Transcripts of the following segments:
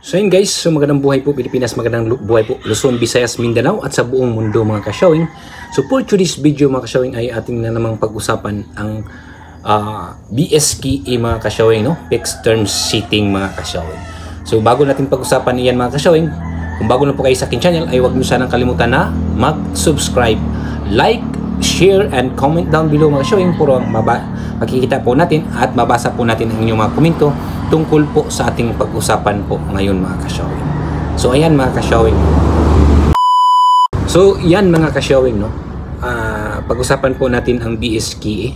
So yun guys, so magandang buhay po Pilipinas, magandang buhay po Luzon, Visayas, Mindanao at sa buong mundo mga ka-showing. So for today's video mga ka-showing ay ating na namang pag-usapan ang BSKE mga ka-showing, no? Fixed term seating mga ka-showing. So bago natin pag-usapan iyan mga ka-showing, kung bago na po kayo sa aking channel ay huwag niyo sanang kalimutan na mag-subscribe, like, share and comment down below mga ka-showing. Puro makikita po natin at mabasa po natin ang inyong mga komento tungkol po sa ating pag-usapan po ngayon mga ka-showing. So ayan mga ka-showing. So yan mga ka-showing, no? Pag-usapan po natin ang BSKE,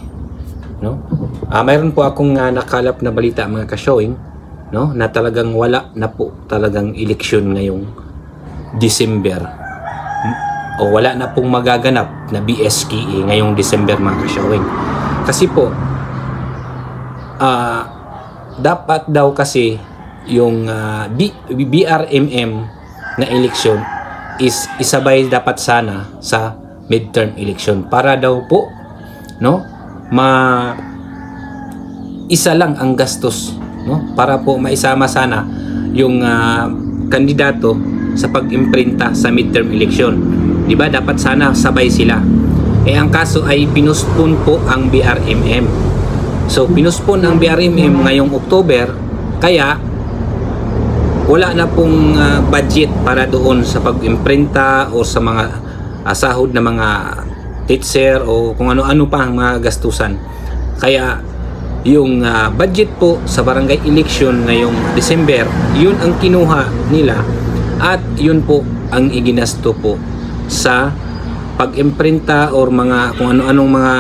no? Mayroon po akong nakalap na balita mga ka-showing, no? Na talagang wala na po talagang eleksyon ngayong December. O wala na pong magaganap na BSKE ngayong December mga ka-showing. Kasi po dapat daw kasi yung BRMM na election is isabay dapat sana sa midterm election para daw po, no, isa lang ang gastos, no, para po maisama sana yung kandidato sa pag-imprinta sa midterm election. Di ba dapat sana sabay sila? Ang kaso ay pinuspon po ang BRMM. So, pinuspon ang BRMM ngayong October, kaya wala na pong budget para doon sa pag-imprinta o sa mga sahod na mga teacher o kung ano-ano pa ang mga gastusan. Kaya yung budget po sa barangay election ngayong December, yun ang kinuha nila at yun po ang iginasto po sa pag-imprinta or mga kung ano-anong mga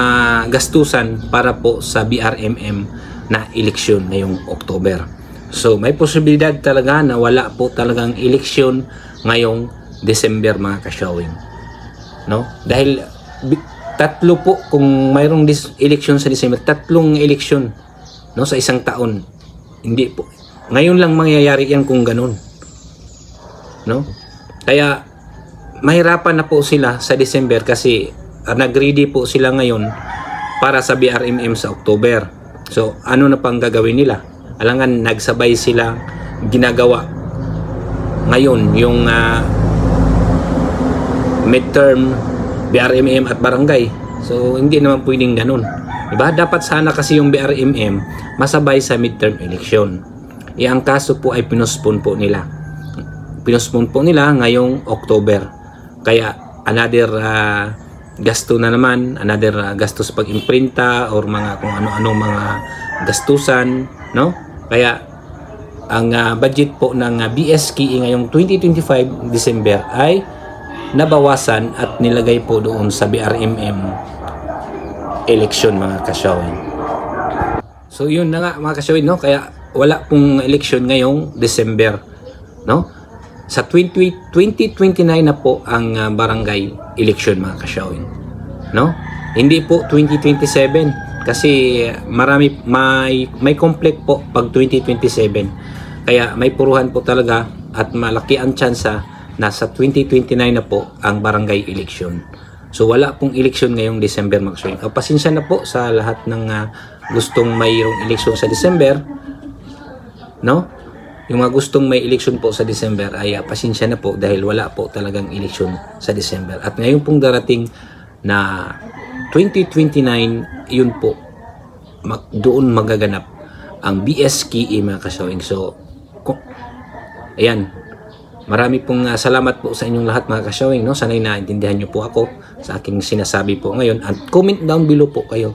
gastusan para po sa BRMM na eleksyon ngayong October. So may posibilidad talaga na wala po talagang eleksyon ngayong December mga ka-showing, no? Dahil tatlo po, kung mayroong eleksyon sa December, tatlong eleksyon, no, sa isang taon. Hindi po ngayon lang mangyayari yan kung ganun, no? Kaya mahirapan na po sila sa December kasi nag-ready po sila ngayon para sa BRMM sa October. So ano na pang gagawin nila? Alangan nagsabay sila ginagawa ngayon yung midterm, BRMM at barangay. So hindi naman pwedeng ganun, diba? Dapat sana kasi yung BRMM masabay sa midterm election. Ang kaso po ay pinuspon po nila. Pinuspon po nila ngayong October. Kaya another gasto na naman, another gastos pag-imprinta or mga kung ano-anong mga gastusan, no? Kaya ang budget po ng BSKE ngayong 2025 December ay nabawasan at nilagay po doon sa BRMM election mga ka-showing. So yun na nga mga ka-showing, no? Kaya wala pong election ngayong December, no? Sa 2029 na po ang barangay election mga ka-showing, no? Hindi po 2027 kasi may conflict po pag 2027. Kaya may puruhan po talaga at malaki ang tsansa na sa 2029 na po ang barangay election. So wala pong election ngayong December mga ka-showing. Pasensya na po sa lahat ng gustong mayroong election sa December, no? Yung mga gustong may eleksyon po sa December ay pasensya na po dahil wala po talagang eleksyon sa December. At ngayon pong darating na 2029, yun po, doon magaganap ang BSKE mga ka-showing. So, ayan, marami pong salamat po sa inyong lahat mga ka-showing, no? Sana'y naintindihan nyo po ako sa aking sinasabi po ngayon. At comment down below po kayo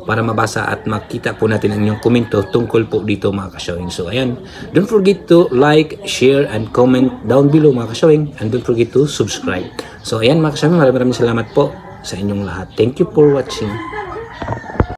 para mabasa at makita po natin ang inyong komento tungkol po dito mga ka-showing. So ayan, don't forget to like, share, and comment down below mga ka-showing, and don't forget to subscribe. So ayan mga ka-showing, maraming salamat po sa inyong lahat. Thank you for watching.